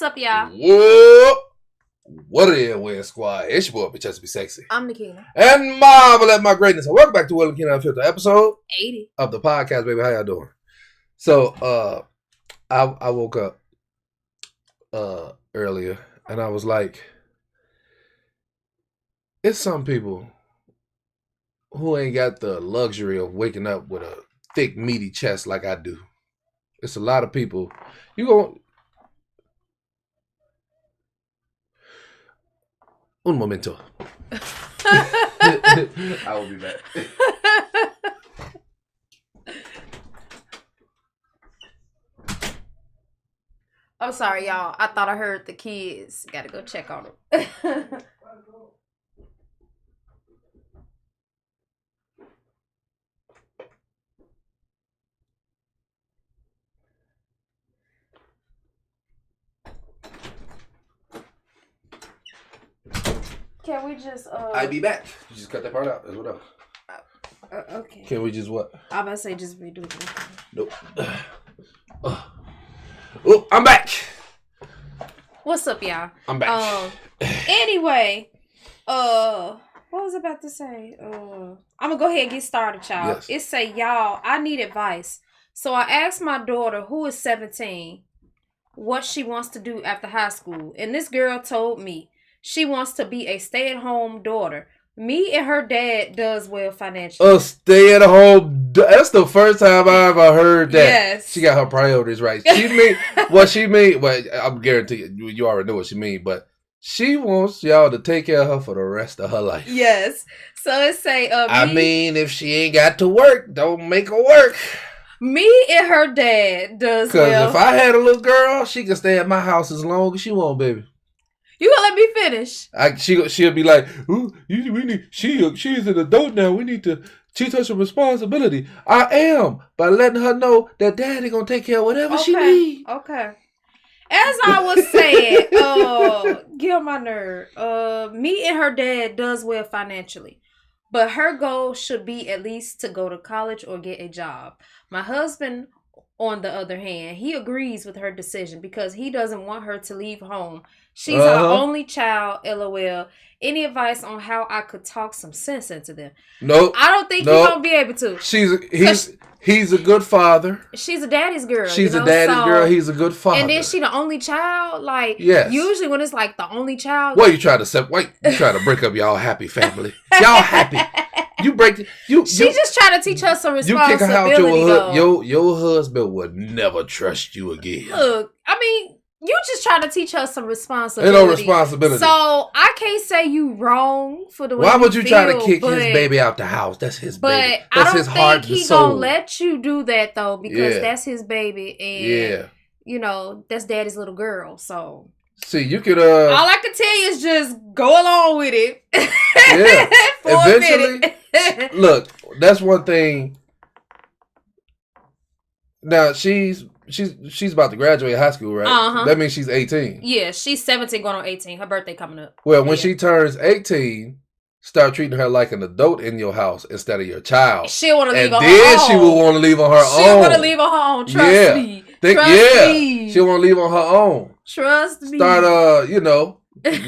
What's up, y'all? Whoop! What it is, Win Squad? It's your boy, Bitch, Be Sexy. I'm Nakina. And marvel at my greatness. And welcome back to Nakina UNFILTERED, episode 80 of the podcast, baby. How y'all doing? So, I woke up earlier, and I was like, it's some people who ain't got the luxury of waking up with a thick, meaty chest like I do. It's a lot of people. Un momento. I will be back. I'm sorry, y'all. I thought I heard the kids. Gotta go check on them. Can we just I be back. You just cut that part out. That's what up. Okay. Can we just what? I'm about to say just redo it. Nope. Oh, I'm back. What's up, y'all? I'm back. Anyway, what was I about to say? I'm gonna go ahead and get started, y'all. Yes. It say, y'all, I need advice. So I asked my daughter, who is 17, what she wants to do after high school. And this girl told me she wants to be a stay-at-home daughter. Me and her dad does well financially. A stay-at-home. That's the first time I ever heard that. Yes. She got her priorities right. She mean. Well, I'm guaranteed you already know what she mean. But she wants y'all to take care of her for the rest of her life. Yes. So it say, I mean, if she ain't got to work, don't make her work. Me and her dad does well. Because if I had a little girl, she can stay at my house as long as she want, baby. You gonna let me finish? She'll be like, ooh, she's an adult now. We need to teach her some responsibility. I am by letting her know that daddy gonna take care of whatever she need. Okay. As I was saying, get on my nerve. Me and her dad does well financially, but her goal should be at least to go to college or get a job. My husband, on the other hand, he agrees with her decision because he doesn't want her to leave home. She's our only child, LOL. Any advice on how I could talk some sense into them? Nope. I don't think you're going to be able to. He's a good father. She's a daddy's girl. She's a daddy's girl. He's a good father. And then she the only child? Like, yes. Usually when it's like the only child. What you trying to break up y'all happy family. Y'all happy. She just trying to teach her some responsibility. You kick her out, your husband would never trust you again. Look, I mean, you just trying to teach her some responsibility. Ain't no responsibility. So I can't say you wrong for the way. Why would you try to kick his baby out the house? That's his baby. That's his heart and soul. But I don't think he gonna let you do that though, because that's his baby, and you know that's daddy's little girl. So see, you could. All I can tell you is just go along with it. Yeah. Eventually, look, that's one thing. Now she's about to graduate high school, right? That means she's 18. Yeah, she's 17 going on 18. Her birthday coming up. Well, when she turns 18, start treating her like an adult in your house instead of your child. She'll want to leave on her own. And then she will want to leave on her own. She'll want to leave on her own. Trust me. Trust me. She'll want to leave on her own. Trust me. Start,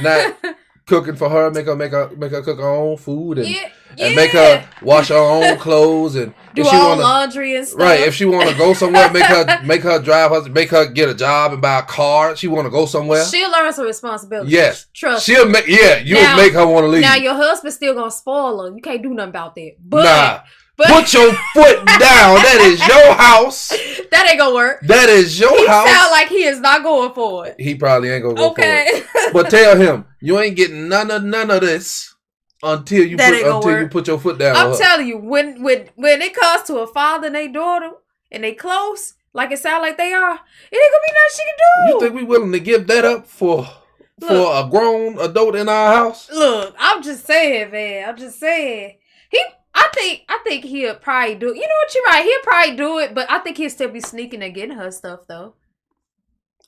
not cooking for her. Make her cook her own food and make her wash her own clothes and do her own laundry and stuff. Right. If she want to go somewhere, make her drive her, make her get a job and buy a car. She want to go somewhere. She'll learn some responsibility. Yes. Trust. She'll make. Yeah. You'll make her want to leave. Now your husband's still gonna spoil her. You can't do nothing about that. But put your foot down. That is your house. That ain't gonna work. That is your house. He sound like he is not going for it. He probably ain't gonna go for it. But tell him you ain't getting none of this until you put your foot down. I'm telling you, when it comes to a father and a daughter and they close, like it sound like they are, it ain't gonna be nothing she can do. You think we willing to give that up for a grown adult in our house? Look, I'm just saying, man. I'm just saying. I think he'll probably do it. You know what, you're right. He'll probably do it, but I think he'll still be sneaking and getting her stuff, though.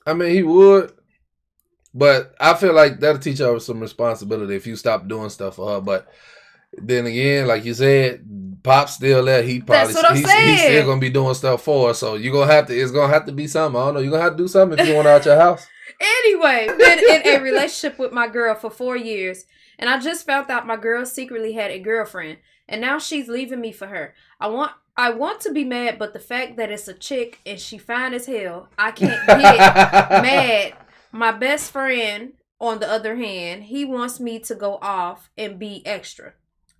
I mean, he would. But I feel like that'll teach her some responsibility if you stop doing stuff for her. But then again, like you said, Pop's still there. He's still gonna be doing stuff for her. So it's gonna have to be something. I don't know. You're gonna have to do something if you want her out your house. Anyway, been in a relationship with my girl for 4 years, and I just found out my girl secretly had a girlfriend, and now she's leaving me for her. I want to be mad, but the fact that it's a chick and she fine as hell, I can't get mad. My best friend, on the other hand, he wants me to go off and be extra.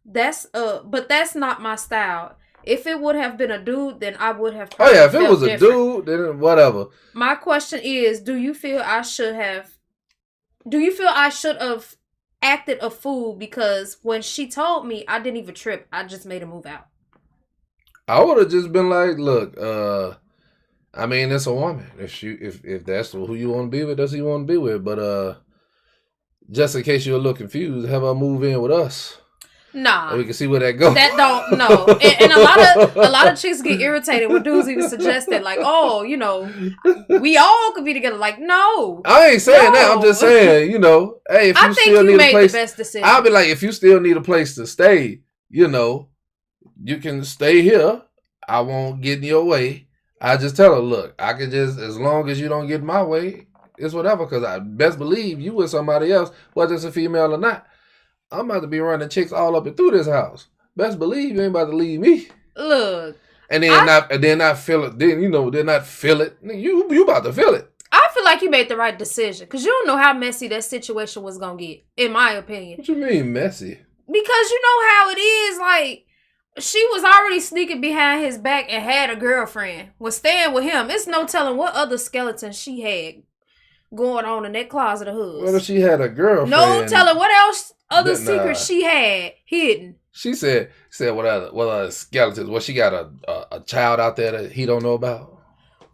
But that's not my style. If it would have been a dude, then I would have. Oh yeah, if it was a dude, then whatever. My question is, do you feel I should have acted a fool because when she told me, I didn't even trip. I just made her move out. I would have just been like, look, I mean, it's a woman. If that's who you want to be with, that's who you want to be with. But just in case you're a little confused, have her move in with us. Nah, and we can see where that goes. That don't no, and a lot of chicks get irritated when dudes even suggest that, like, oh, you know, we all could be together. Like, no, I ain't saying that. I'm just saying, you know, hey, if you still need a place, the best decision. I'll be like, if you still need a place to stay, you know, you can stay here. I won't get in your way. I just tell her, look, I can just, as long as you don't get in my way, it's whatever. Because I best believe you with somebody else, whether it's a female or not. I'm about to be running chicks all up and through this house. Best believe you ain't about to leave me. Look, and then not feel it. Then not feel it. You about to feel it. I feel like you made the right decision because you don't know how messy that situation was gonna get. In my opinion. What you mean messy? Because you know how it is. Like, she was already sneaking behind his back and had a girlfriend. Was staying with him. It's no telling what other skeleton she had going on in that closet of hers. What if she had a girlfriend? No telling what else other secrets she had hidden. She said what other skeletons? Well, she got a child out there that he don't know about.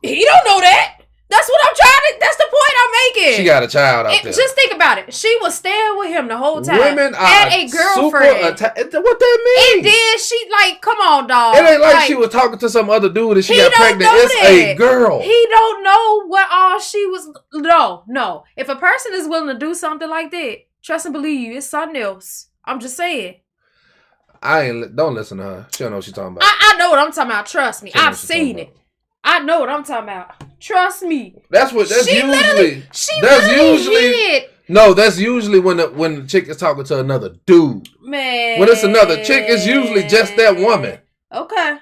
He don't know that. That's what I'm trying to. That's the point I'm making. She got a child out there. Just think about it. She was staying with him the whole time. Women had a girlfriend. What that mean? And then she come on, dog. It ain't like she was talking to some other dude and she got pregnant. It's a girl. He don't know what all she was. No. If a person is willing to do something like that, trust and believe it's something else. I'm just saying. Don't listen to her. She don't know what she's talking about. I know what I'm talking about. Trust me. I've seen it. I know what I'm talking about. Trust me. That's usually. That's usually when the chick is talking to another dude. Man. When it's another chick, it's usually just that woman. Okay.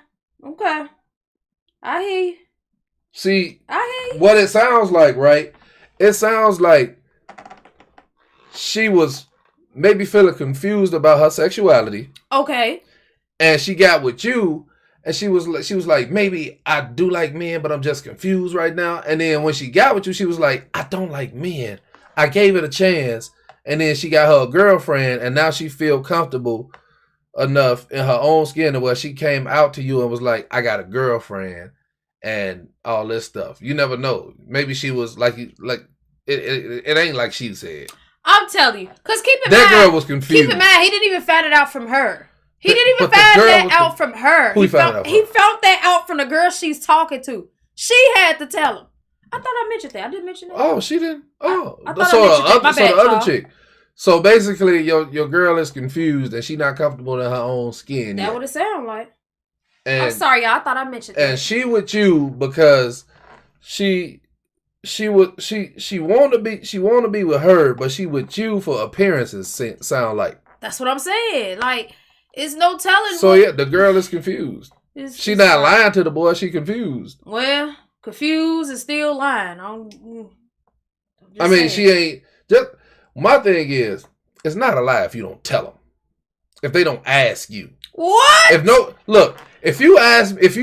I hear you. See, I hear you. What it sounds like, right? It sounds like she was maybe feeling confused about her sexuality. Okay. And she got with you. And she was like, maybe I do like men, but I'm just confused right now. And then when she got with you, she was like, I don't like men. I gave it a chance. And then she got her a girlfriend, and now she feel comfortable enough in her own skin to where she came out to you and was like, I got a girlfriend and all this stuff. You never know. Maybe she was like it ain't like she said. I'm telling you, because keep in mind that girl was confused. Keep in mind, he didn't even find it out from her. He didn't even find that out from her. Who he found out from? He found that out from the girl she's talking to. She had to tell him. I thought I mentioned that. I didn't mention that. Oh, she didn't? Oh. I thought I mentioned that. The other chick. So basically, your girl is confused and she's not comfortable in her own skin. That what it sound like. And, I'm sorry, y'all. I thought I mentioned that. And she with you because she want to be with her, but she with you for appearances. Sound like. That's what I'm saying. Like, it's no telling. So yeah, the girl is confused. She not lying to the boy. She confused. Well, confused is still lying. I mean, she ain't. Just my thing is, it's not a lie if you don't tell them. If they don't ask you. What? If you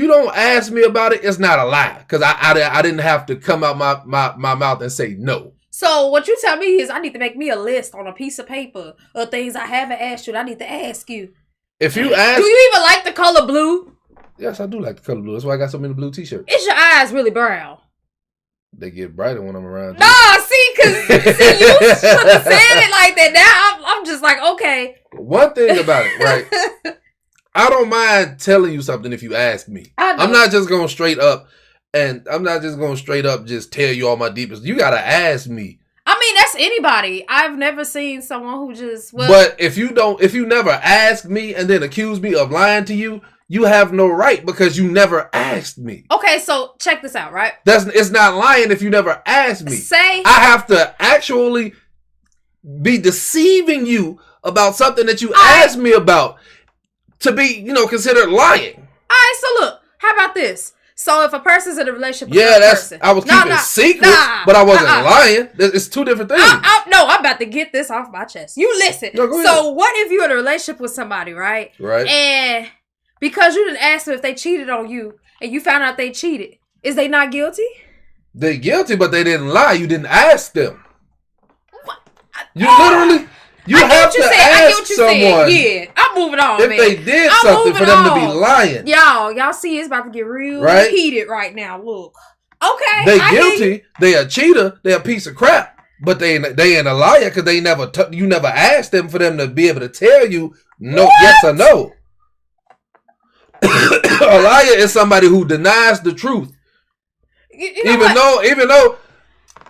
don't ask me about it, it's not a lie because I didn't have to come out my mouth and say no. So what you tell me is I need to make me a list on a piece of paper of things I haven't asked you that I need to ask you. If you ask... Do you even like the color blue? Yes, I do like the color blue. That's why I got so many blue t-shirts. Is your eyes really brown? They get brighter when I'm around you. Nah, because you should have said it like that. Now I'm just like, okay. One thing about it, right? I don't mind telling you something if you ask me. I'm not just going straight up just tell you all my deepest. You got to ask me. I mean, that's anybody. I've never seen someone who just... But if you never ask me and then accuse me of lying to you, you have no right because you never asked me. Okay, so check this out, right? It's not lying if you never asked me. Say I have to actually be deceiving you about something that you asked me about to be, considered lying. All right, so look, how about this? So if a person's in a relationship with a person, I was keeping secrets, but I wasn't lying. It's two different things. No, I'm about to get this off my chest. You listen. No, go so ahead. what if you're in a relationship with somebody, right? Right. And because you didn't ask them if they cheated on you, and you found out they cheated, is they not guilty? They're guilty, but they didn't lie. You didn't ask them. What? You literally. You have to ask someone. Yeah, I'm moving on, if man. they did something for them to be lying. Y'all see it's about to get real heated right now. Look. Okay. They guilty. They a cheater. They a piece of crap. But they ain't a liar because they you never asked them for them to be able to tell you yes or no. A liar is somebody who denies the truth. Even though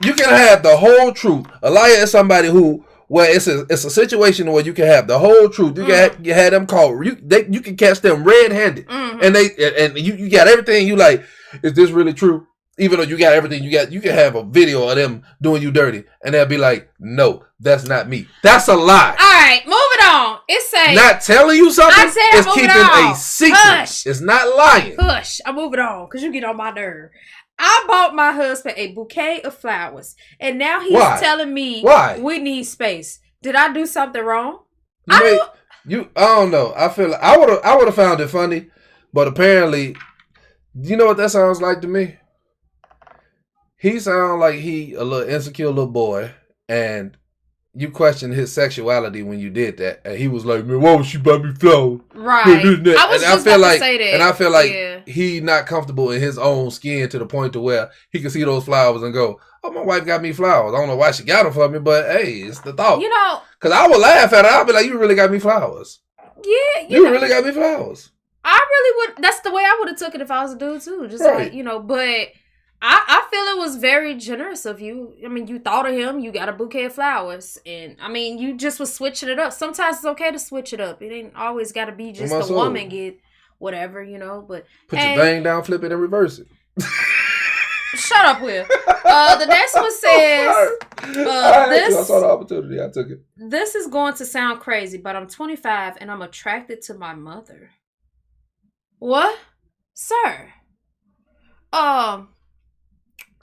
you can have the whole truth. A liar is somebody who it's a situation where you can have the whole truth. You can have them caught. You can catch them red-handed, and you got everything. You like, is this really true? Even though you got everything, you can have a video of them doing you dirty, and they'll be like, no, that's not me. That's a lie. All right, moving on. It's saying not telling you something. It's keeping a secret. Hush. It's not lying. Hush. I'm moving on because you get on my nerve. I bought my husband a bouquet of flowers, and now he's telling me we need space. Did I do something wrong? I don't know. I feel like I would have found it funny, but apparently, you know what that sounds like to me? He sounds like he a little insecure little boy, and you questioned his sexuality when you did that, and he was like, "Man, why would she buy me flowers?" Right. I was just about to say that. And I feel like he not comfortable in his own skin to the point to where he can see those flowers and go, "Oh, my wife got me flowers. I don't know why she got them for me, but hey, it's the thought." Because I would laugh at it. I'd be like, "You really got me flowers." Yeah, you really got me flowers. I really would. That's the way I would have took it if I was a dude too. Just like but. I feel it was very generous of you. I mean, you thought of him. You got a bouquet of flowers. And, I mean, you just was switching it up. Sometimes it's okay to switch it up. It ain't always got to be just the woman get whatever, But put your thing down, flip it, and reverse it. Shut up, Will. The next one says... I saw the opportunity. I took it. This is going to sound crazy, but I'm 25 and I'm attracted to my mother. What? Sir?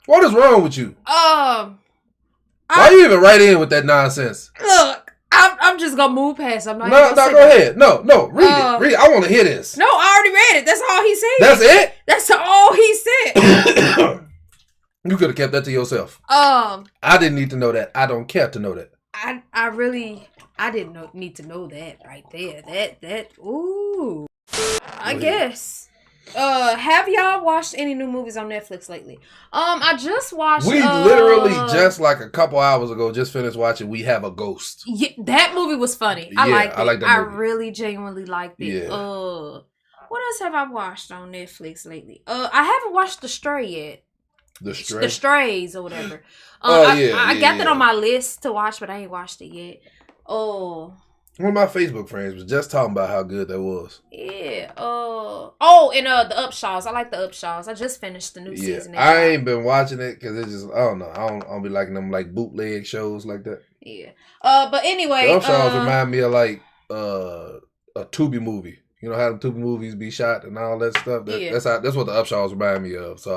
What is wrong with you? Why you even write in with that nonsense? Look, I'm just gonna move past. I'm not. No, go ahead. No, read it. Read it. I want to hear this. No, I already read it. That's all he said. That's it. That's all he said. You could have kept that to yourself. I didn't need to know that. I don't care to know that. I didn't need to know that right there. That. Ooh. I guess. Have y'all watched any new movies on Netflix lately? I just watched. We literally just like a couple hours ago just finished watching We Have a Ghost. Yeah, that movie was funny. I liked it. I like that movie. I really genuinely liked it. Yeah. What else have I watched on Netflix lately? I haven't watched The Stray yet. The Strays or whatever. I got that on my list to watch, but I ain't watched it yet. One of my Facebook friends was just talking about how good that was. Yeah. And the Upshaws. I like the Upshaws. I just finished the new season. I ain't been watching it because it's just, I don't know. I don't be liking them like bootleg shows like that. Yeah. But anyway. The Upshaws remind me of like a Tubi movie. You know how the Tubi movies be shot and all that stuff? That's what the Upshaws remind me of. So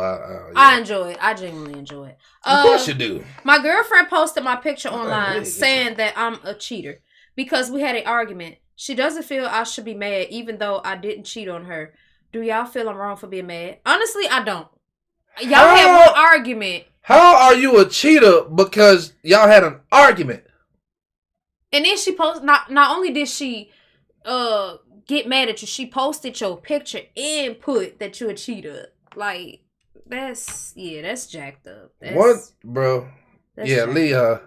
I enjoy it. I genuinely enjoy it. Of course you do. My girlfriend posted my picture online saying that I'm a cheater. Because we had an argument. She doesn't feel I should be mad even though I didn't cheat on her. Do y'all feel I'm wrong for being mad? Honestly, I don't. Y'all had one argument. How are you a cheater because y'all had an argument? And then she posted, not only did she get mad at you, she posted your picture and put that you're a cheater. Like, that's jacked up. What, bro? Leave her.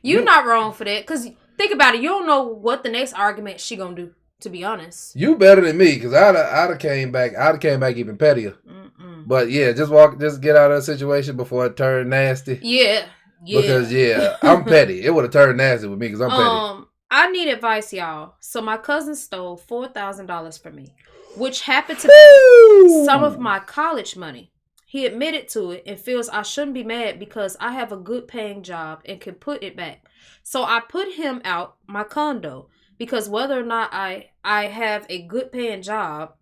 You're not wrong for that. Because think about it. You don't know what the next argument she gonna do, to be honest. You better than me. Because I'd have came back even pettier. But yeah, just get out of that situation before it turned nasty. Yeah. Because I'm petty. It would have turned nasty with me because I'm petty. I need advice, y'all. So my cousin stole $4,000 from me, which happened to be some of my college money. He admitted to it and feels I shouldn't be mad because I have a good paying job and can put it back. So I put him out my condo because whether or not I have a good paying job,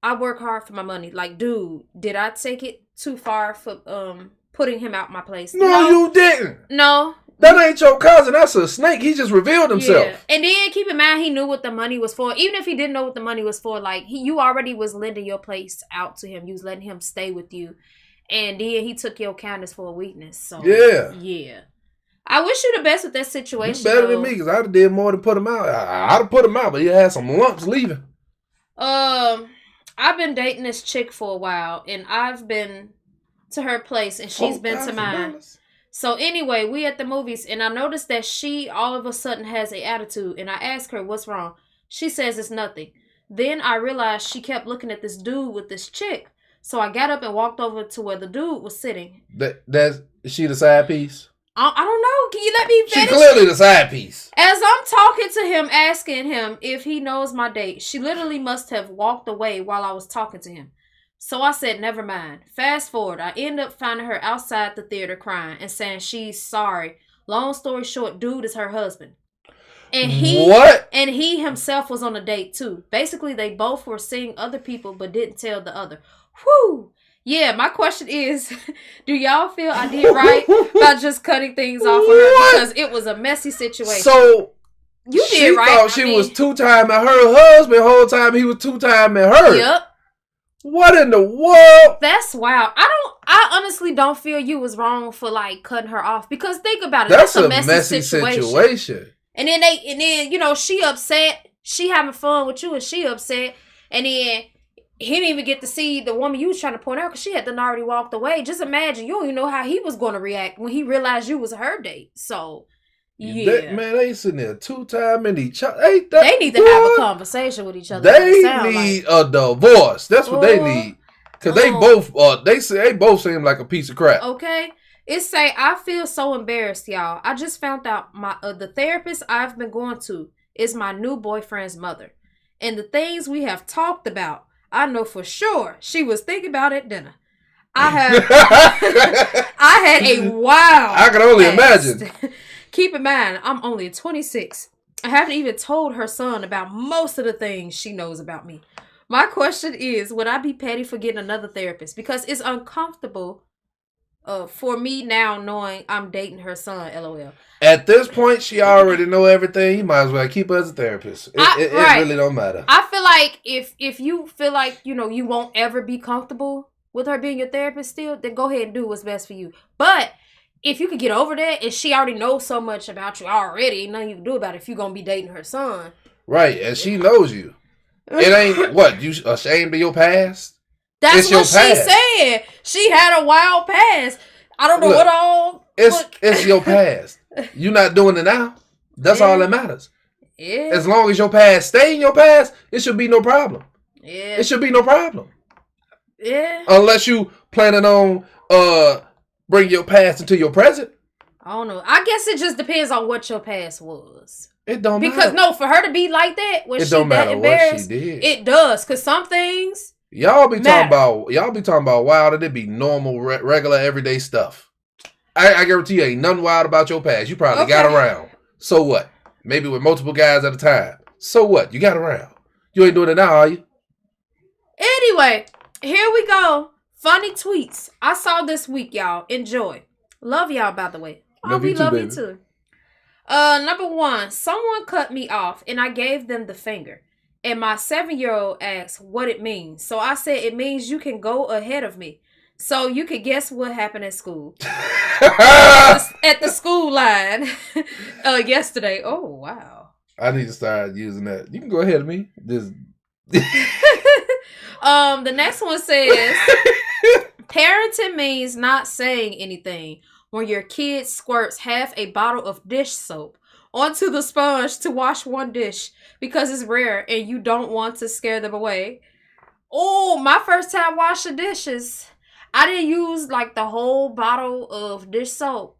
I work hard for my money. Like, dude, did I take it too far for putting him out my place? No, you didn't. No. That ain't your cousin. That's a snake. He just revealed himself. Yeah. And then keep in mind, he knew what the money was for. Even if he didn't know what the money was for, like, you already was lending your place out to him. You was letting him stay with you. And then he took your kindness for a weakness. So, yeah. I wish you the best with that situation. You better than me, because I'd have did more than put him out. I'd have put him out, but he had some lumps leaving. I've been dating this chick for a while, and I've been to her place, and she's been to mine. So anyway, we at the movies, and I noticed that she all of a sudden has an attitude, and I asked her, what's wrong? She says it's nothing. Then I realized she kept looking at this dude with this chick. So I got up and walked over to where the dude was sitting. Is she the side piece? I don't know. Can you let me finish? She clearly the side piece. As I'm talking to him, asking him if he knows my date, she literally must have walked away while I was talking to him. So I said, never mind. Fast forward, I end up finding her outside the theater crying and saying she's sorry. Long story short, dude is her husband. And he himself was on a date too. Basically, they both were seeing other people but didn't tell the other. Whew. Yeah, my question is, do y'all feel I did right by just cutting things off with her? Because it was a messy situation. So you did right. She thought she was two-timing her husband the whole time he was two-timing her. Yep. What in the world? That's wild. I honestly don't feel you was wrong for like cutting her off, because think about it. That's a messy situation. And then you know, she upset. She having fun with you and she upset. And then he didn't even get to see the woman you was trying to point out because she had done already walked away. Just imagine, you don't even know how he was going to react when he realized you was her date. So, yeah. They sitting there two-timing each other. They need to have a conversation with each other. They need a divorce. That's what they need. Because they both seem like a piece of crap. Okay. It say, I feel so embarrassed, y'all. I just found out the therapist I've been going to is my new boyfriend's mother. And the things we have talked about, I know for sure she was thinking about at dinner. I had a wild I can only imagine. Keep in mind, I'm only 26. I haven't even told her son about most of the things she knows about me. My question is, would I be petty for getting another therapist? Because it's uncomfortable for me now knowing I'm dating her son, LOL. At this point, she already know everything. You might as well keep her as a therapist. It really don't matter. I feel like if you feel like, you know, you won't ever be comfortable with her being your therapist still, then go ahead and do what's best for you. But if you could get over that, and she already knows so much about you already, ain't nothing you can do about it if you're going to be dating her son. Right, and she knows you. It ain't, what, you ashamed of your past? That's what she said. She had a wild past. I don't know what all... It's your past. You not doing it now. That's all that matters. Yeah. As long as your past stay in your past, it should be no problem. Yeah. It should be no problem. Yeah. Unless you planning on bring your past into your present. I don't know. I guess it just depends on what your past was. It don't matter. Because no, for her to be like that, when it she don't that matter embarrassed, what she did. It does. Because some things y'all be talking about wild, and it be normal, regular, everyday stuff. I guarantee you ain't nothing wild about your past. You probably got around. So what? Maybe with multiple guys at a time. So what? You got around. You ain't doing it now, are you? Anyway, here we go. Funny tweets I saw this week, y'all. Enjoy. Love y'all, by the way. Love you too. Number one, someone cut me off and I gave them the finger. And my 7-year-old asked what it means. So I said it means you can go ahead of me. So you could guess what happened at school. At the school line yesterday. Oh, wow. I need to start using that. You can go ahead of me. Just... The next one says, parenting means not saying anything when your kid squirts half a bottle of dish soap onto the sponge to wash one dish because it's rare and you don't want to scare them away. Oh, my first time washing dishes, I didn't use like the whole bottle of dish soap.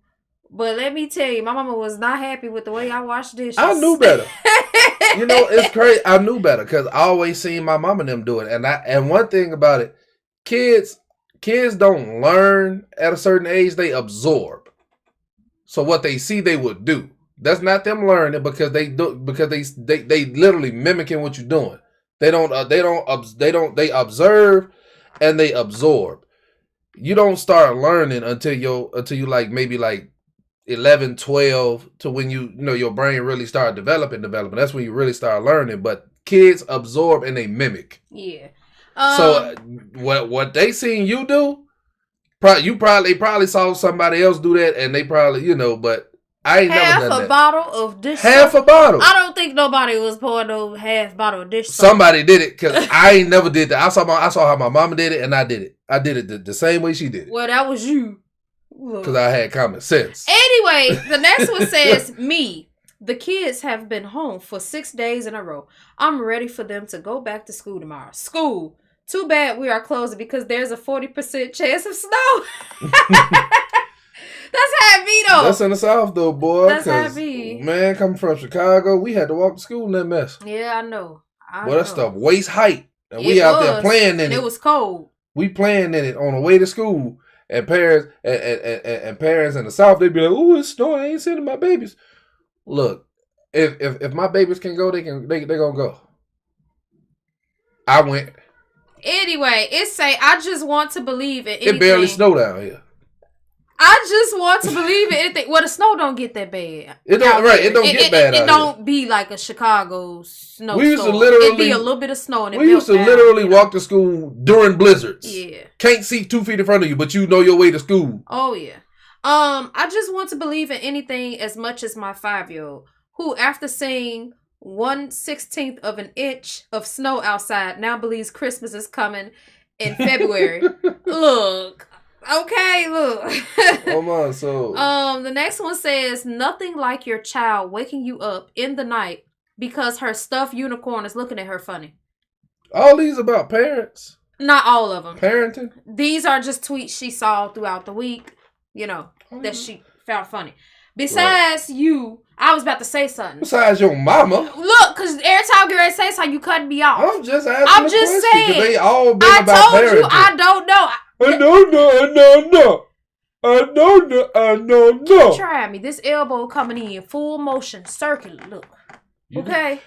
But let me tell you, my mama was not happy with the way I washed dishes. I knew better. You know, it's crazy. I knew better because I always seen my mom and them do it. And one thing about it, kids don't learn at a certain age, they absorb. So what they see, they would do. That's not them learning because they literally mimicking what you're doing. They observe and they absorb. You don't start learning until you like maybe like 11, 12 to when you know your brain really start developing. That's when you really start learning. But kids absorb and they mimic. Yeah. So what they seen you do, they probably saw somebody else do that, and they probably but I ain't never done that. Half a bottle of dish soap. Half a bottle. I don't think nobody was pouring no half bottle of dish soap. Somebody did it because I ain't never did that. I saw how my mama did it, and I did it. I did it the same way she did it. Well, that was you. Because I had common sense. Anyway, the next one says, me. The kids have been home for 6 days in a row. I'm ready for them to go back to school tomorrow. School. Too bad we are closing because there's a 40% chance of snow. That's how it be, though. That's in the South, though, boy. That's how it be. Man, coming from Chicago, we had to walk to school in that mess. Yeah, I know. That stuff waist height. And we out there playing in it. It was cold. We playing in it on the way to school. And parents and parents in the South, they'd be like, "Ooh, it's snowing. I ain't sending my babies." Look, if my babies can go, they gonna go. I went. Anyway, it say, I just want to believe in anything. It barely snowed down here. I just want to believe in anything. Well, the snow don't get that bad. It don't get bad out It don't be like a Chicago snowstorm. We used to literally... It'd be a little bit of snow. And we used to literally walk to school during blizzards. Yeah. Can't see 2 feet in front of you, but you know your way to school. Oh, yeah. I just want to believe in anything as much as my 5-year-old, who, after seeing 1/16 of an inch of snow outside, now believes Christmas is coming in February. Look... Okay, look. Hold on, so the next one says, nothing like your child waking you up in the night because her stuffed unicorn is looking at her funny. All these about parents? Not all of them. Parenting? These are just tweets she saw throughout the week, that she found funny. Besides you, I was about to say something. Besides your mama. Look, because every time I get ready to say something, you cutting me off. I'm just asking saying. They all been about parenting. I told you I don't know. I don't know. Try me. This elbow coming in full motion, circular. Look. Okay.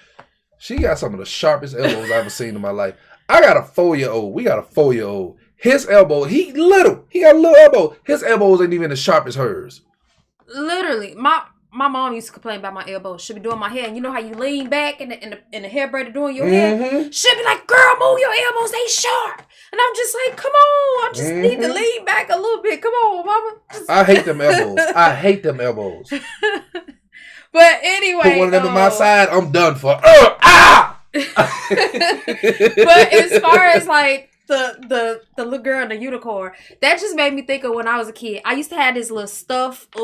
She got some of the sharpest elbows I've ever seen in my life. I got a 4-year-old. We got a 4-year-old. His elbow, he little. He got a little elbow. His elbows ain't even as sharp as hers. Literally, my mom used to complain about my elbows. She'd be doing my hair, and you know how you lean back and the hair braider doing your hair? She'd be like, girl, move your elbows, they sharp. And I'm just like, come on, I just need to lean back a little bit. Come on, mama. I hate them elbows. But anyway. Put one of them on my side, I'm done for. But as far as like the little girl and the unicorn, that just made me think of when I was a kid. I used to have this little stuffed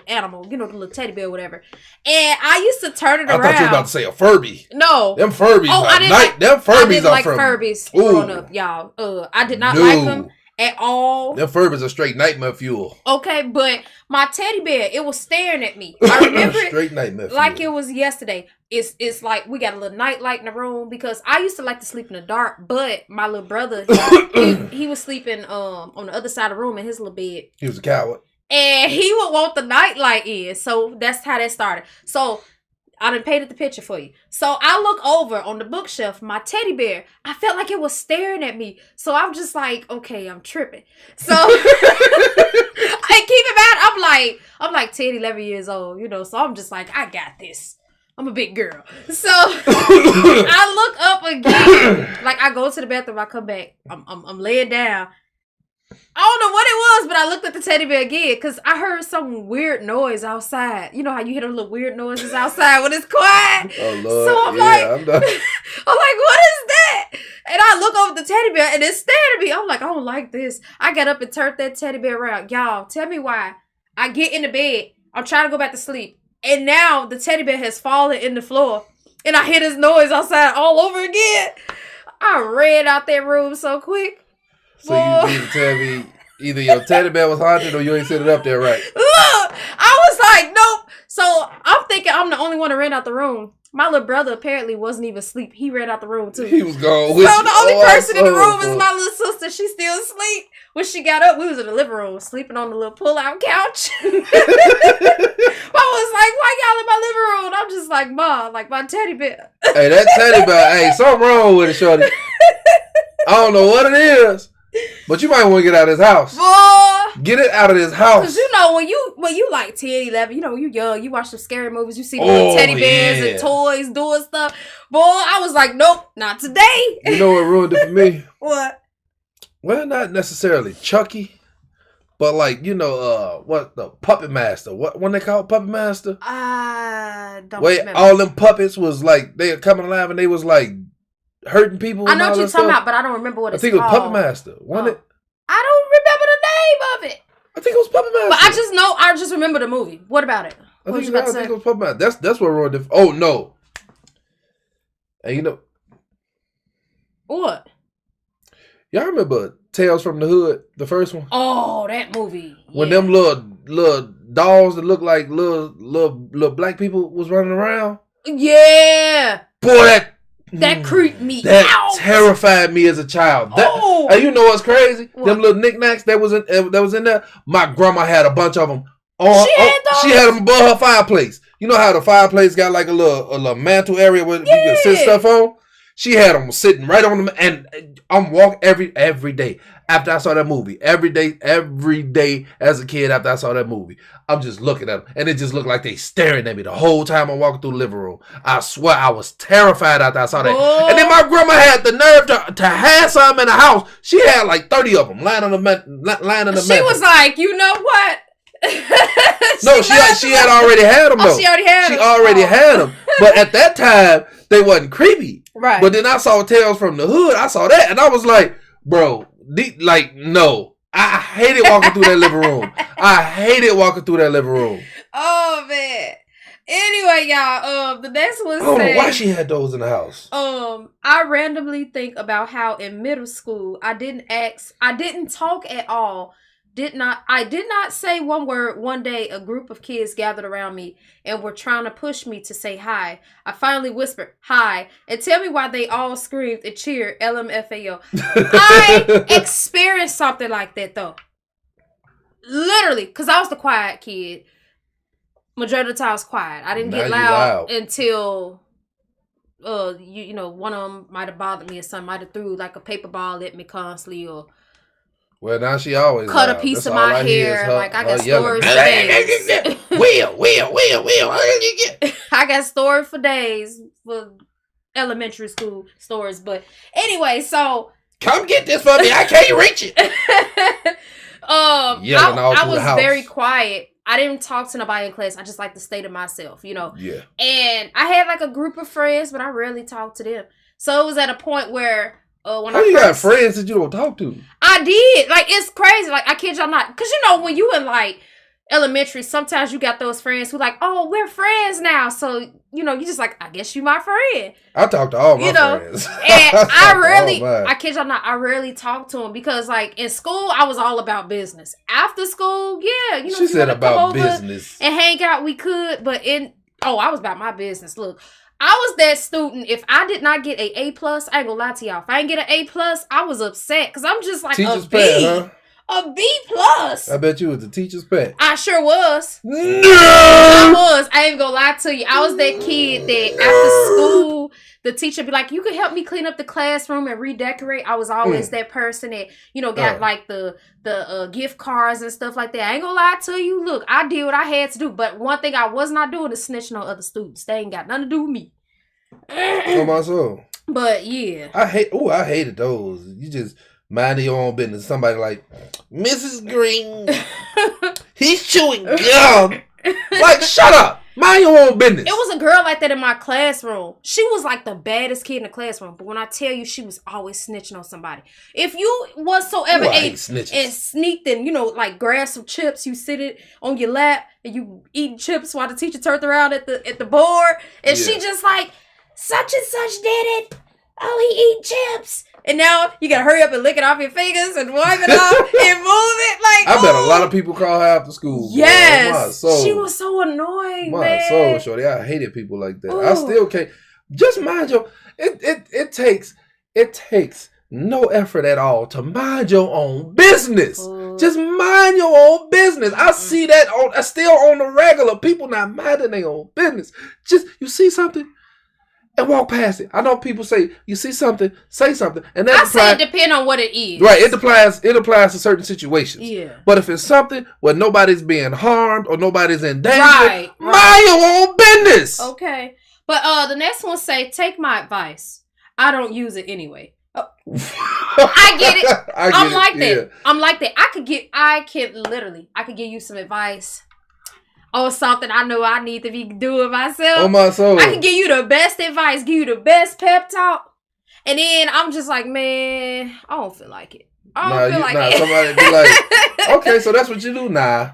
animal, the little teddy bear or whatever. And I used to turn it around. I thought you were about to say a Furby. No. Them Furbies I didn't like Furbies growing up, y'all. I did not like them at all. Them Furbies are straight nightmare fuel. Okay, but my teddy bear, it was staring at me. I remember straight nightmare fuel. Like it was yesterday. It's like we got a little night light in the room because I used to like to sleep in the dark, but my little brother, he was sleeping on the other side of the room in his little bed. He was a coward. And he would want the night light in. So that's how that started. So I done painted the picture for you. So I look over on the bookshelf, my teddy bear. I felt like it was staring at me. So I'm just like, okay, I'm tripping. So I keep in mind, I'm like 10, 11 years old, so I'm just like, I got this. I'm a big girl. So I look up again. Like I go to the bathroom, I come back. I'm laying down. I don't know what it was, but I looked at the teddy bear again because I heard some weird noise outside. You know how you hear those little weird noises outside when it's quiet? Oh, Lord. So I'm like, what is that? And I look over the teddy bear and it's staring at me. I'm like, I don't like this. I got up and turned that teddy bear around. Y'all, tell me why. I get in the bed. I'm trying to go back to sleep. And now the teddy bear has fallen in the floor. And I hear this noise outside all over again. I ran out that room so quick. So you need to tell me either your teddy bear was haunted or you ain't set it up there right. Look, I was like, nope. So I'm thinking I'm the only one that ran out the room. My little brother apparently wasn't even asleep. He ran out the room too. He was gone. So the only person in the room is my little sister. She's still asleep. When she got up, we was in the living room, sleeping on the little pull-out couch. Mom was like, why y'all in my living room? And I'm just like, Ma, like my teddy bear. Hey, that teddy bear, hey, something wrong with it, shorty. I don't know what it is, but you might want to get out of this house. Boy. Get it out of this house. Because you know, when you like 10, 11, you know, you young, you watch some scary movies, you see the little teddy bears and toys doing stuff. Boy, I was like, nope, not today. You know what ruined it for me? What? Well, not necessarily Chucky, but like, you know, what the Puppet Master. What when they call it Puppet Master? I don't remember. All them puppets was like, they were coming alive and they was like hurting people. I know what you're talking about, but I don't remember what it's called. I think it was Puppet Master. Wasn't it? I don't remember the name of it. I think it was Puppet Master. But I just remember the movie. What about it? I think it was Puppet Master. That's what ruined it. Oh, no. And you know. What? Y'all remember Tales from the Hood, the first one? Oh, that movie. Yeah. When them little dolls that look like little black people was running around? Yeah. Boy, that creeped me out. That terrified me as a child. And you know what's crazy? What? Them little knickknacks that was in there. My grandma had a bunch of them. She had them above her fireplace. You know how the fireplace got like a little mantle area where you can sit stuff on? She had them sitting right on them, and I'm walking every day after I saw that movie. Every day as a kid after I saw that movie, I'm just looking at them, and it just looked like they staring at me the whole time I'm walking through the living room. I swear I was terrified after I saw that. Oh. And then my grandma had the nerve to have some in the house. She had like 30 of them lying on the mantle. She was like, you know what? No, she had already had them though. She already had them. She already had them. But at that time, they wasn't creepy. Right. But then I saw Tales from the Hood. I saw that, and I was like, bro, no. I hated walking through that living room. I hated walking through that living room. Oh, man. Anyway, y'all, the next one says... I don't know why she had those in the house. I randomly think about how in middle school, I didn't talk at all. I did not say one word. One day, a group of kids gathered around me and were trying to push me to say hi. I finally whispered, hi, and tell me why they all screamed and cheered, LMFAO. I experienced something like that, though. Literally, because I was the quiet kid. Majority of the time, I was quiet. I didn't get loud until... you know, one of them might have bothered me or something. Might have threw like a paper ball at me constantly or... Well, now she always cut a piece of my hair. Like, I got stories for days. Will. I got stories for days for elementary school stories. But anyway, so... Come get this for me. I can't reach it. I was very quiet. I didn't talk to nobody in class. I just like to stay to myself, you know. Yeah. And I had like a group of friends, but I rarely talked to them. So it was at a point where... How you got friends that you don't talk to? I did. Like, it's crazy. Like, I kid y'all not. Because, you know, when you in, like, elementary, sometimes you got those friends who like, oh, we're friends now. So, you know, you just like, I guess you my friend. I talk to all my friends. And I kid y'all not, I rarely talk to them because, like, in school, I was all about business. After school, yeah. You know, she said about business. And hang out, we could. But I was about my business. Look. I was that student. If I did not get a A+, I ain't gonna lie to y'all. If I didn't get an A+, I was upset because I'm just like teacher's a B. Pet, huh? A B+. I bet you was the teacher's pet. I sure was. No! I was. I ain't gonna lie to you. I was that kid that after school, the teacher be like, you could help me clean up the classroom and redecorate. I was always that person that, you know, got like the gift cards and stuff like that. I ain't gonna lie to you. Look, I did what I had to do. But one thing I was not doing is snitching on other students. They ain't got nothing to do with me. On my soul. But yeah. I hated those. You just mind your own business. Somebody like, Mrs. Green, he's chewing gum. Like, shut up. Mind your own business. It was a girl like that in my classroom. She was like the baddest kid in the classroom. But when I tell you, she was always snitching on somebody. If you whatsoever ate and sneaked and, you know, like grabbed some chips, you sit it on your lap and you eating chips while the teacher turned around at the board. And she just like, such and such did it. oh, he eat chips. And now you gotta hurry up and lick it off your fingers and wipe it off and move it. Like, I bet a lot of people call her after school. Yes. She was so annoying, man. My soul, shorty. I hated people like that. Ooh. I still can't. Just mind your... It takes no effort at all to mind your own business. Just mind your own business. I see that still on the regular. People not minding their own business. Just, you see something and walk past it. I know people say, you see something, say something. And that say it depends on what it is. Right. It applies to certain situations. Yeah. But if it's something where nobody's being harmed or nobody's in danger, mind your own business. Okay. But the next one say, take my advice. I don't use it anyway. Oh. I get it. I'm like that. Yeah. I'm like that. I could give you some advice or something I know I need to be doing myself. Oh, my soul. I can give you the best advice, give you the best pep talk. And then I'm just like, man, I don't feel like it. I don't feel like it. Somebody be like, okay, so that's what you do. Nah.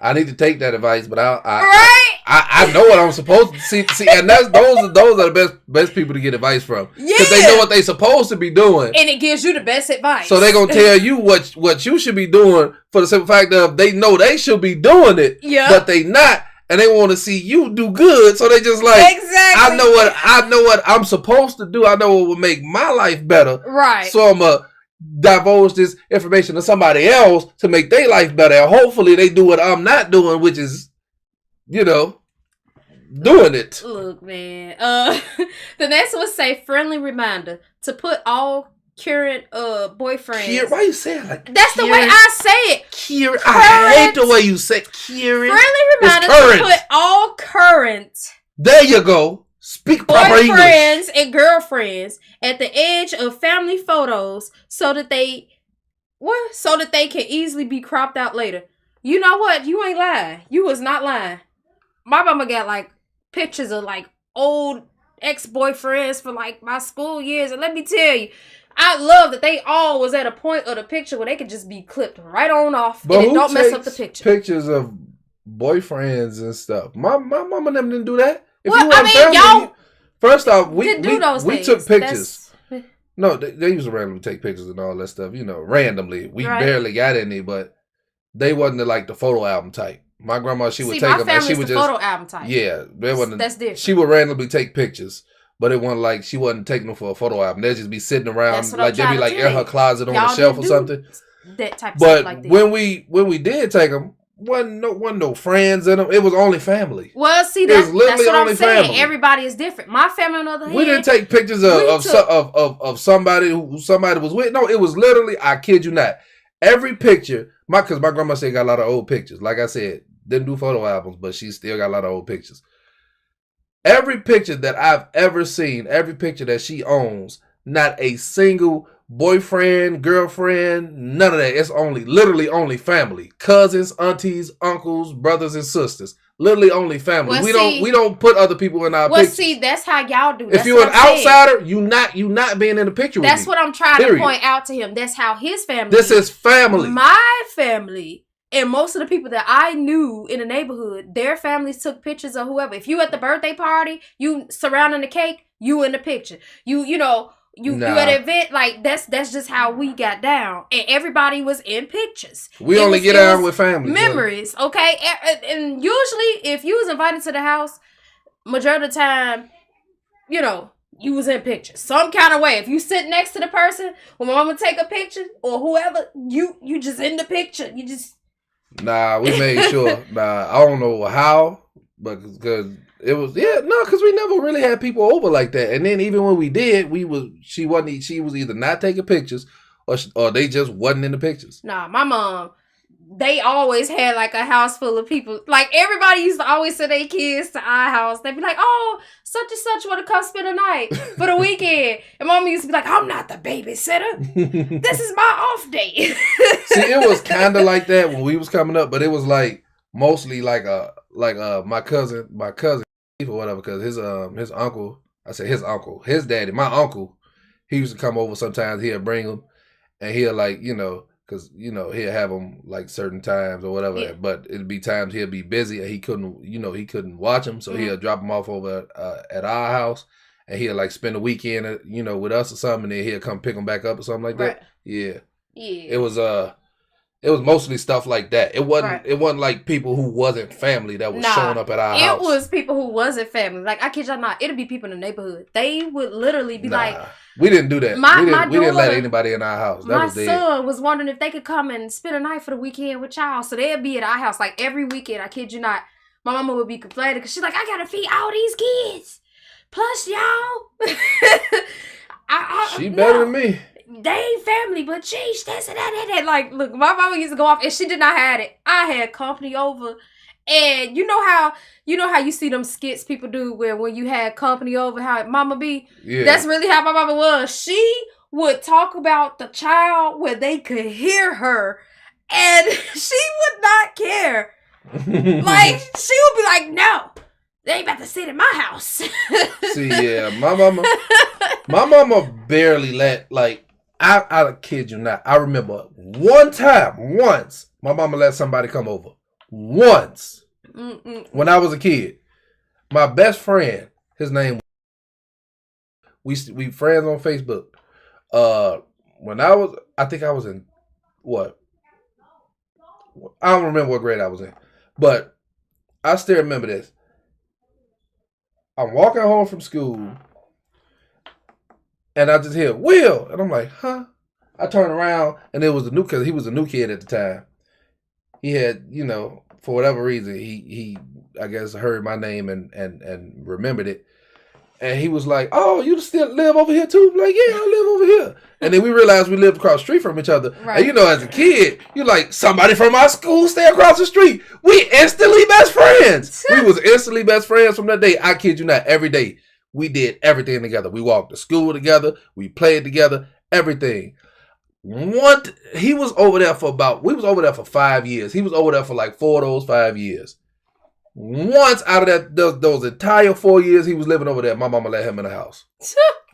I need to take that advice, but I know what I'm supposed to see, and those are the best people to get advice from, because they know what they supposed to be doing, and it gives you the best advice. So they gonna tell you what you should be doing for the simple fact of they know they should be doing it, but they not, and they want to see you do good. So they just like, exactly. I know what I'm supposed to do. I know what will make my life better. Right. So I'm divulge this information to somebody else to make their life better. And hopefully they do what I'm not doing, which is, doing it. Look, man. The next one say friendly reminder to put all current boyfriends. Why you say it like that? That's the way I say it. I hate the way you say current. Friendly reminder to put all current. There you go. Speak proper English. Boyfriends and girlfriends at the edge of family photos so that they can easily be cropped out later. You know what? You ain't lying. You was not lying. My mama got like pictures of like old ex-boyfriends for like my school years, and let me tell you, I love that they all was at a point of the picture where they could just be clipped right on off, and it don't mess up the picture. Pictures of boyfriends and stuff. My mama and them didn't do that. If well, I mean, y'all. First off, we took pictures. No, they used to randomly take pictures and all that stuff. Randomly. We barely got any, but they wasn't like the photo album type. My grandma, she would take them, and she would just photo album type. Yeah, that's different. She would randomly take pictures, but it wasn't like she wasn't taking them for a photo album. They'd just be sitting around, like they'd be like in her closet on the shelf or something. That type of stuff like that. But when we did take them. Wasn't no friends in them. It was only family. Well, see, that's what I'm saying. Family. Everybody is different. My family, on the other hand, we didn't take pictures of somebody who somebody was with. No, it was literally, I kid you not, every picture. Because my grandma said got a lot of old pictures. Like I said, didn't do photo albums, but she still got a lot of old pictures. Every picture that I've ever seen, every picture that she owns, not a single boyfriend, girlfriend, none of that. It's literally only family. Cousins, aunties, uncles, brothers and sisters. Literally only family. Well, we don't put other people in our pictures. Well, see, that's how y'all do. If you're an outsider, you not being in the picture with me. That's what I'm trying to point out to him. That's how his family This is family. My family and most of the people that I knew in the neighborhood, their families took pictures of whoever. If you at the birthday party, you surrounding the cake, you in the picture. You at an event, like that's just how we got down, and everybody was in pictures. We only get out with family memories, okay? And usually, if you was invited to the house, majority of the time, you was in pictures some kind of way. If you sit next to the person when mama take a picture or whoever, you just in the picture. You just we made sure. I don't know how, but because. It was because we never really had people over like that. And then even when we did, she was either not taking pictures or they just wasn't in the pictures. Nah, my mom, they always had like a house full of people. Like everybody used to always send their kids to our house. They'd be like, "Oh, such and such want to come spend a night for the weekend." And mama used to be like, "I'm not the babysitter. This is my off day." See, it was kind of like that when we was coming up, but it was like mostly like my cousin. Or whatever, because his uncle, his daddy, my uncle, he used to come over sometimes. He'll bring him, and he'll like because he'll have him like certain times or whatever. Yeah. But it'd be times he'll be busy and he couldn't watch him, so he'll drop him off over at our house, and he'll like spend a weekend, you know, with us or something, and then he'll come pick him back up or something like that. Yeah. Yeah. It was mostly stuff like that. It wasn't like people who wasn't family that was showing up at our house. It was people who wasn't family. Like, I kid y'all not, it'd be people in the neighborhood. They would literally be like, we didn't do that. We didn't let anybody in our house. That was dead. My son was wondering if they could come and spend a night for the weekend with y'all. So they'd be at our house like every weekend. I kid you not. My mama would be complaining because she's like, I gotta feed all these kids. Plus y'all. She better than me. They ain't family, but geez, that's that. Like, look, my mama used to go off, and she did not have it. I had company over, and you know how you see them skits people do where when you had company over, how mama be. Yeah. That's really how my mama was. She would talk about the child where they could hear her, and she would not care. Like, she would be like, no. They ain't about to sit in my house. See, yeah, my mama barely let, like, I kid you not. I remember once, my mama let somebody come over. Once. When I was a kid. My best friend, his name, we friends on Facebook. I think I was in, what? I don't remember what grade I was in. But I still remember this. I'm walking home from school, and I just hear, Will! And I'm like, huh? I turn around, and it was because he was a new kid at the time. He had, you know, for whatever reason, he I guess heard my name and remembered it. And he was like, oh, you still live over here too? I'm like, yeah, I live over here. And then we realized we lived across the street from each other. Right. And you know, as a kid, you're like, somebody from our school stay across the street. We instantly best friends. We was instantly best friends from that day. I kid you not, every day. We did everything together. We walked to school together. We played together. Everything. He was over there we was over there for 5 years. He was over there for like 4 of those 5 years. Once out of those entire 4 years he was living over there, my mama let him in the house.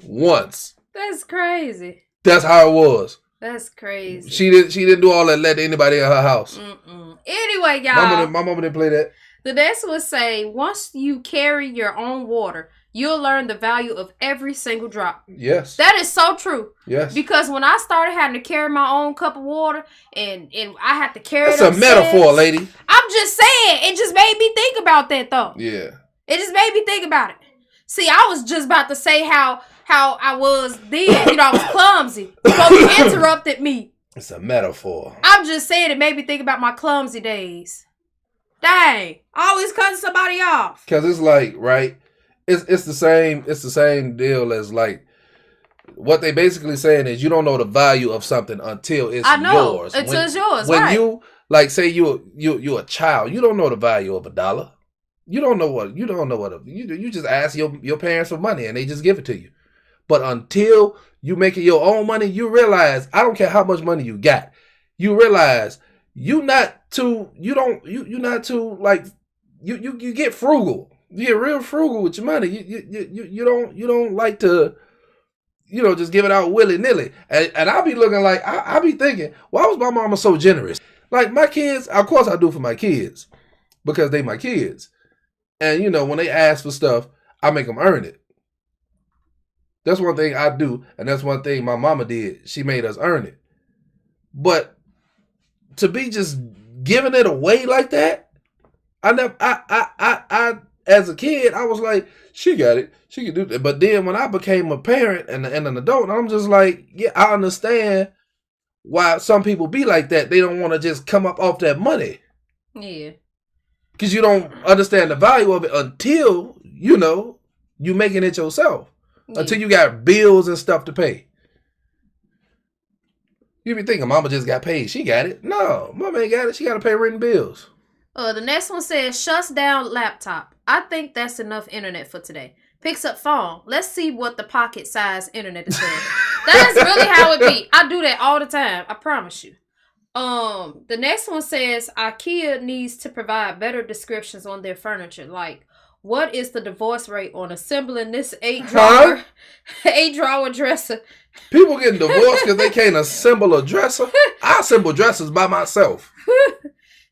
Once. That's crazy. That's how it was. That's crazy. She didn't do all that, let anybody in her house. Anyway, y'all. My mama didn't play that. The next would say, once you carry your own water, you'll learn the value of every single drop. Yes. That is so true. Yes. Because when I started having to carry my own cup of water and I had to carry it upstairs. That's a metaphor, lady. I'm just saying. It just made me think about that, though. Yeah. It just made me think about it. See, I was just about to say how I was then. You know, I was clumsy. Before you interrupted me. It's a metaphor. I'm just saying it made me think about my clumsy days. Dang. Always cutting somebody off. Because it's like, right? It's the same deal as like what they basically saying is you don't know the value of something until it's yours. Until it's yours. When right. you like say you're a child, you don't know the value of $1. You don't know what you just ask your parents for money and they just give it to you. But until you make it your own money, you realize I don't care how much money you got. You realize you get frugal. You get real frugal with your money. You don't like to, just give it out willy-nilly. And I'll be looking like, I'll be thinking, why was my mama so generous? Like my kids, of course I do for my kids because they my kids. And, when they ask for stuff, I make them earn it. That's one thing I do. And that's one thing my mama did. She made us earn it. But to be just giving it away like that, I as a kid, I was like, she got it. She can do that. But then when I became a parent and an adult, I'm just like, yeah, I understand why some people be like that. They don't want to just come up off that money. Yeah. Because you don't understand the value of it until, you making it yourself. Yeah. Until you got bills and stuff to pay. You be thinking, mama just got paid. She got it. No, mama ain't got it. She got to pay rent and bills. The next one says, shuts down laptop. I think that's enough internet for today. Picks up phone. Let's see what the pocket size internet is doing. That's really how it be. I do that all the time. I promise you. The next one says, IKEA needs to provide better descriptions on their furniture. Like, what is the divorce rate on assembling this 8-drawer dresser? People getting divorced because they can't assemble a dresser. I assemble dressers by myself.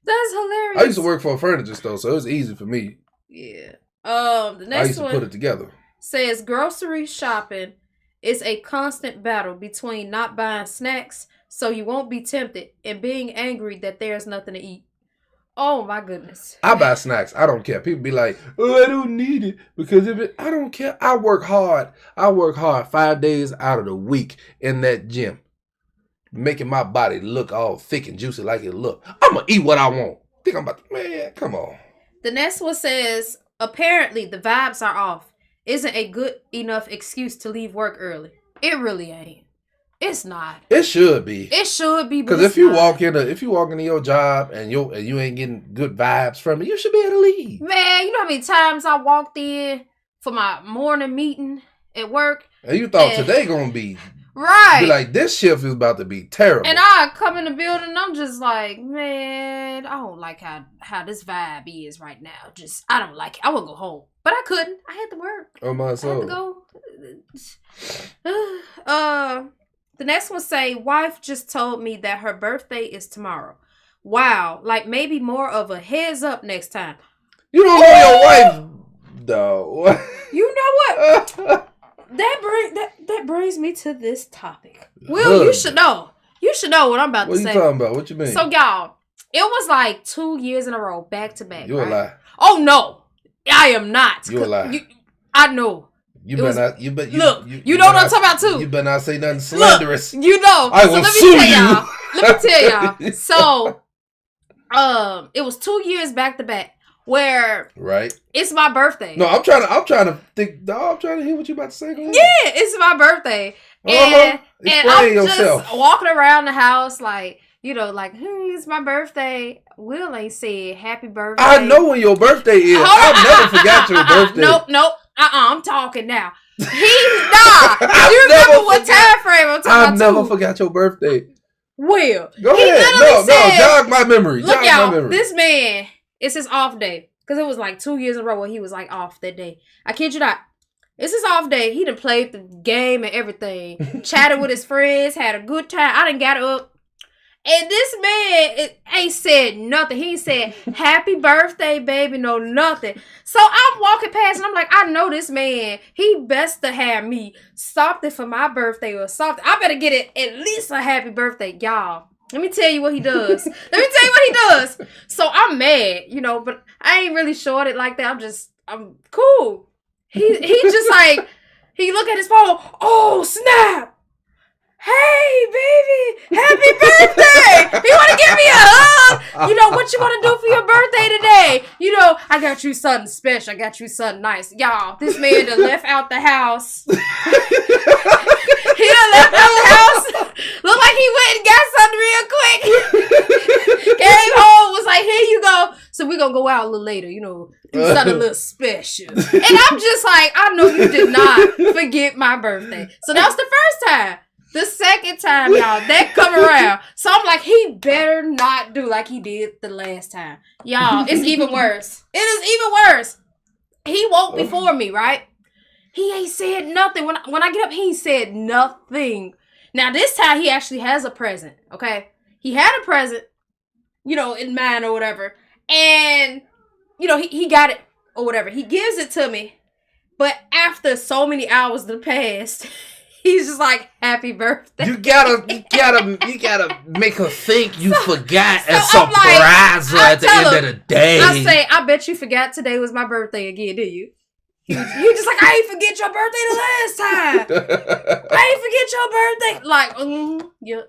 That's hilarious. I used to work for a furniture store, so it was easy for me. Yeah. The next one. I used to put it together. says grocery shopping is a constant battle between not buying snacks so you won't be tempted and being angry that there's nothing to eat. Oh my goodness. I buy snacks. I don't care. People be like, "Oh, I don't need it," because I don't care. I work hard. 5 days out of the week in that gym, making my body look all thick and juicy like it look. I'm gonna eat what I want. Think I'm about to, man? Come on. The next one says, apparently the vibes are off. Isn't a good enough excuse to leave work early. It really ain't. It's not. It should be. It should be, because if you walk into your job and you ain't getting good vibes from it, you should be able to leave. Man, you know how many times I walked in for my morning meeting at work, and you thought today gonna be right. Be like, this shift is about to be terrible. And I come in the building and I'm just like, man, I don't like how this vibe is right now. Just, I don't like it. I want to go home. But I couldn't. I had to work. Oh, my soul. I had to go. The next one say, wife just told me that her birthday is tomorrow. Wow. Like maybe more of a heads up next time. You don't know your wife, though. You know what? That brings me to this topic. Will, you should know. You should know what I'm about to say. What you talking about? What you mean? So, y'all, it was like 2 years in a row, back to back. You right? a lie. Oh, no. I am not. You a lie. I know. You know what I'm talking about, too. You better not say nothing slanderous. Look, you know. I will sue you. Let me tell y'all. So, it was 2 years back to back. Where it's my birthday. No, I'm trying to think. No, I'm trying to hear what you about to say. Yeah, it's my birthday, and I'm just walking around the house like, it's my birthday. Will ain't said happy birthday. I know when your birthday is. I've never forgot your birthday. Nope. I'm talking now. He's not. You remember what time frame I'm talking about? I've never forgot your birthday. Will, go ahead. No, jog my memory. Look, y'all, this man. It's his off day. Because it was like 2 years in a row where he was like off that day. I kid you not. It's his off day. He done played the game and everything. Chatted with his friends. Had a good time. I done got up. And this man ain't said nothing. He said, happy birthday, baby. No, nothing. So I'm walking past and I'm like, I know this man. He best to have me something for my birthday or something. I better get it at least a happy birthday, y'all. Let me tell you what he does. So I'm mad, but I ain't really short it like that. I'm cool. He just like, he look at his phone. Oh, snap. Hey, baby. Happy birthday. You want to give me a hug? What you want to do for your birthday today? I got you something special. I got you something nice. Y'all, this man done left out the house. He done left out the house. Looked like he went and got something real quick. Came home, was like, here you go. So we're going to go out a little later, do something a little special. And I'm just like, I know you did not forget my birthday. So that was the first time. The second time, y'all, that come around. So I'm like, he better not do like he did the last time. Y'all, it's even worse. It is even worse. He woke before me, right? He ain't said nothing. When I get up, he ain't said nothing. Now, this time, he actually has a present, okay? He had a present, in mind or whatever. And, he got it or whatever. He gives it to me. But after so many hours that passed, he's just like, happy birthday. You gotta make her think you forgot and surprise her at the end of the day. I say, I bet you forgot today was my birthday again, did you? You just like, I ain't forget your birthday the last time. I ain't forget your birthday. Like, yeah.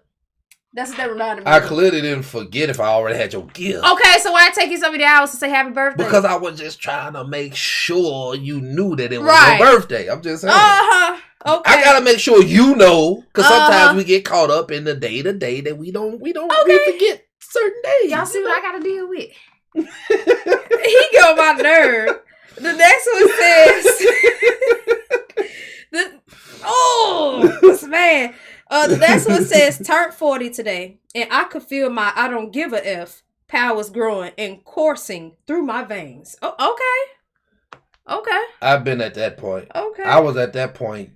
That's what that reminded me I of. clearly didn't forget if I already had your gift. Okay, so why it take you so many hours to say happy birthday? Because I was just trying to make sure you knew that it was your birthday. I'm just saying. Okay. I gotta make sure you know, because sometimes we get caught up in the day-to-day that we don't really forget certain days. Y'all see what I gotta deal with? He get on my nerve. The next one says, this man. The next one says, turned 40 today, and I could feel my I don't give a F powers growing and coursing through my veins. Oh, okay. I've been at that point. Okay. I was at that point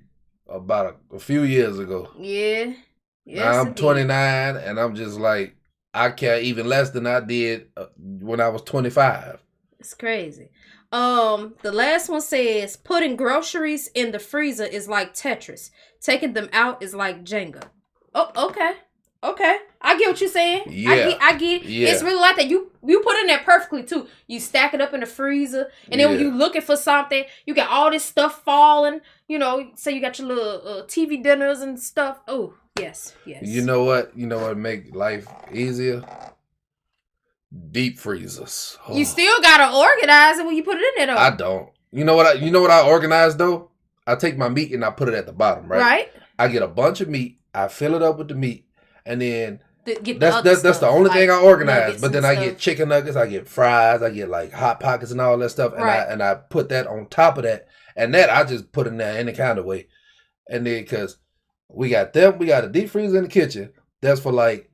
about a few years ago. Yeah. Yes, now I'm 29, and I'm just like, I care even less than I did when I was 25. It's crazy. The last one says putting groceries in the freezer is like Tetris. Taking them out is like Jenga. Oh, okay. Okay. I get what you're saying. Yeah. I get it. Yeah. It's really like that. You put it in there perfectly too. You stack it up in the freezer, and then when you looking for something, you got all this stuff falling. You know, say you got your little TV dinners and stuff. Oh, yes. You know what? You know what make life easier? Deep freezers. Oh. You still gotta organize it when you put it in there, though. I don't. You know what I organize though? I take my meat and I put it at the bottom, right? Right. I get a bunch of meat. I fill it up with the meat, and then that's the only thing I organize. But then I get chicken nuggets. I get fries. I get like hot pockets and all that stuff, and I put that on top of that, and that I just put in there any kind of way, and then because we got a deep freezer in the kitchen. That's for like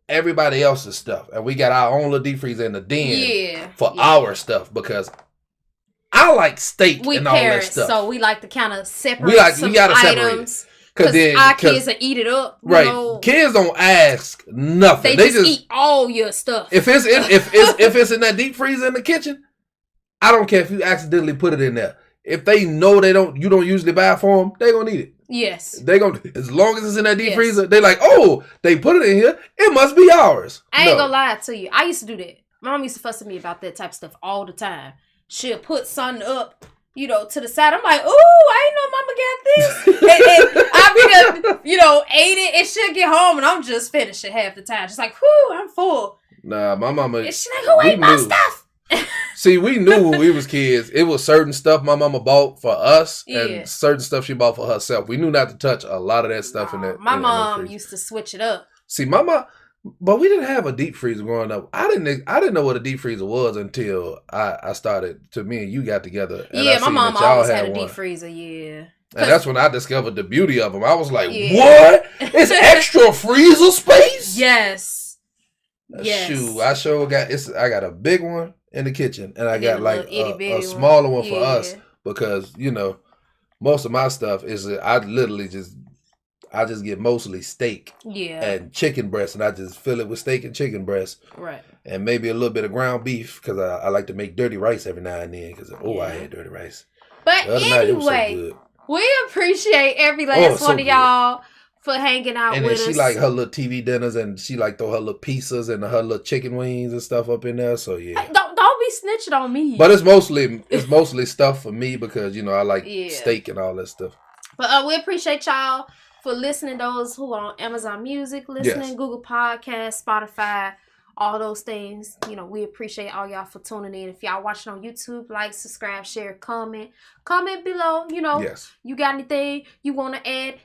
everybody else's stuff, and we got our own little deep freezer in the den for our stuff because I like steak and all that stuff. So we like to kind of separate. We gotta items separate because our kids will eat it up. Right, know. Kids don't ask nothing. They just eat all your stuff. If it's in that deep freezer in the kitchen, I don't care if you accidentally put it in there. If they know you don't usually buy it for them, they gonna eat it. Yes. They gonna, as long as it's in that deep freezer, they like, oh, they put it in here, it must be ours. I ain't gonna lie to you. I used to do that. My mom used to fuss at me about that type of stuff all the time. She'll put something up, to the side. I'm like, ooh, I ain't know mama got this. and I be done, ate it, and she'll get home, and I'm just finishing half the time. She's like, whew, I'm full. Nah, my mama. And she's like, who ate my stuff? See, we knew when we was kids, it was certain stuff my mama bought for us and certain stuff she bought for herself. We knew not to touch a lot of that stuff in that. My mom used to switch it up. See, but we didn't have a deep freezer growing up. I didn't know what a deep freezer was until I started. Me and you got together. And my mom always had a deep freezer. Yeah. And that's when I discovered the beauty of them. I was like, what? It's extra freezer space? Yes. Shoot, I got a big one in the kitchen, and I got like a smaller one for us because most of my stuff is I just get mostly steak and chicken breast, and I just fill it with steak and chicken breast, right? And maybe a little bit of ground beef because I like to make dirty rice every now and then because I had dirty rice. But anyway, we appreciate every last one of y'all for hanging out with us. And then she like her little TV dinners, and she like throw her little pizzas and her little chicken wings and stuff up in there. So yeah, hey, don't be snitching on me. But it's mostly stuff for me because I like steak and all that stuff. But we appreciate y'all for listening. Those who are on Amazon Music listening, Google Podcasts, Spotify, all those things. We appreciate all y'all for tuning in. If y'all watching on YouTube, like, subscribe, share, comment below. You got anything you want to add?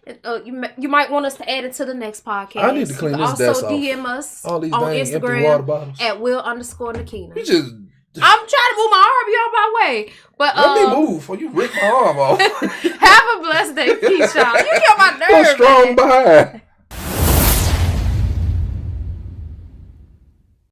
You might want us to add it to the next podcast. I need to clean this desk off. Also DM us all these on Instagram at Will_Nakina. I'm trying to move my arm. You on my way. But let me move before you rip my arm off. Have a blessed day. Peace, y'all. You get on my nerves. So strong behind.